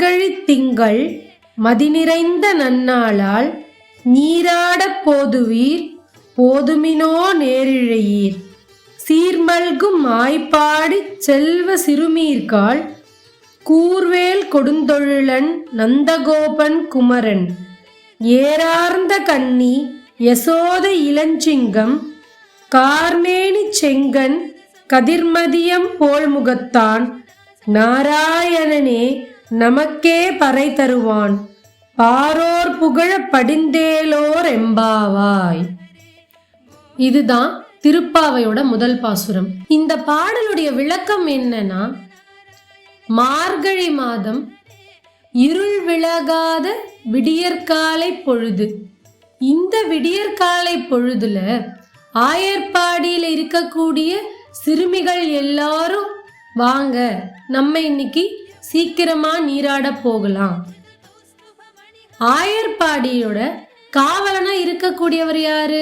மார்கழி திங்கள் மதிநிறைந்த நன்னாளால் நீராடப் போதுவீர் போதுமினோ நேரிழையீர் சீர்மல்கும் மாய்ப்பாடிச் செல்வ சிறுமீர்காள் கூர்வேல் கொடுந்தொழிலன் நந்தகோபன் குமரன் ஏரார்ந்த கன்னி யசோத இளஞ்சிங்கம் கார்மேனி செங்கன் கதிர்மதியம் போல்முகத்தான் நாராயணனே நமக்கே பறை தருவான் பாரோர் புகழ படிந்தேலோர் எம்பாவாய். இதுதான் திருப்பாவையோட முதல் பாசுரம். இந்த பாடலுடைய விளக்கம் என்னன்னா, மார்கழி மாதம் இருள் விலகாத விடியற்காலை பொழுது. இந்த விடியற்காலை பொழுதுல ஆயர்பாடியில் இருக்கக்கூடிய சிறுமிகள் எல்லாரும் வாங்க, நம்ம இன்னைக்கு சீக்கிரமா நீராட போகலாம். ஆயர்பாடியோட காவலனா இருக்கக்கூடியவர் யாரு?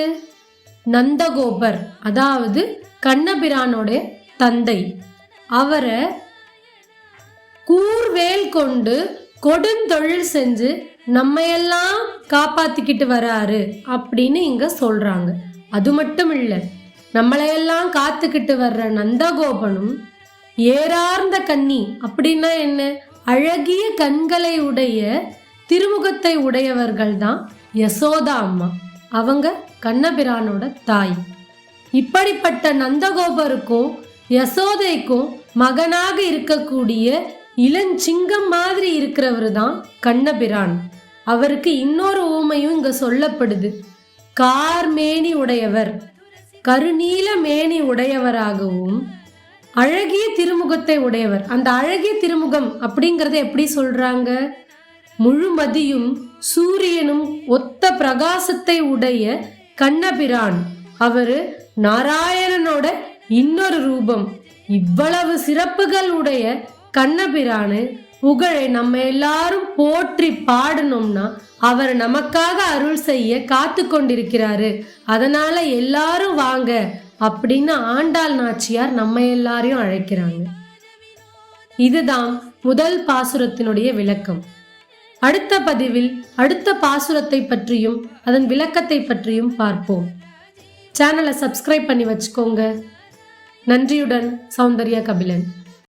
நந்தகோபர், அதாவது கண்ணபிரானோட தந்தை. அவரை கூர்வேல் கொண்டு கொடுந்தொழில் செஞ்சு நம்ம எல்லாம் காப்பாத்திக்கிட்டு வராரு அப்படின்னு இங்க சொல்றாங்க. அது மட்டும் இல்ல, நம்மளையெல்லாம் காத்துக்கிட்டு வர்ற நந்தகோபனும் ஏரார்ந்த கன்னி அப்படின்னா என்ன, அழகிய கண்களை உடைய திருமுகத்தை உடையவர்கள் தான் யசோதா அம்மா. அவங்க கண்ணபிரானோட தாய். இப்படிப்பட்ட நந்தகோபருக்கும் யசோதைக்கும் மகனாக இருக்கக்கூடிய இளஞ்சிங்கம் மாதிரி இருக்கிறவர் தான் கண்ணபிரான். அவருக்கு இன்னொரு ஊமையும் இங்க சொல்லப்படுது. கார்மேனி உடையவர், கருநீல மேனி உடையவராகவும் அழகிய திருமுகத்தை உடையவர். அந்த அழகிய திருமுகம் அப்படிங்கறத எப்படி சொல்றாங்க? முழுமதியும் சூரியனும் ஒத்த பிரகாசத்தை உடைய கண்ணபிரான். அவரு நாராயணனோட இன்னொரு ரூபம். இவ்வளவு சிறப்புகள் உடைய கண்ணபிரானு புகழை நம்ம எல்லாரும் போற்றி பாடணும்னா அவர் நமக்காக அருள் செய்ய காத்து கொண்டிருக்கிறாரு. அதனால எல்லாரும் வாங்க அப்படின்னு ஆண்டாள் நாச்சியார் நம்ம எல்லாரையும் அழைக்கிறாங்க. இதுதான் முதல் பாசுரத்தினுடைய விளக்கம். அடுத்த பதிவில் அடுத்த பாசுரத்தை பற்றியும் அதன் விளக்கத்தை பற்றியும் பார்ப்போம். சேனலை சப்ஸ்கிரைப் பண்ணி வச்சுக்கோங்க. நன்றியுடன் சௌந்தர்யா கபிலன்.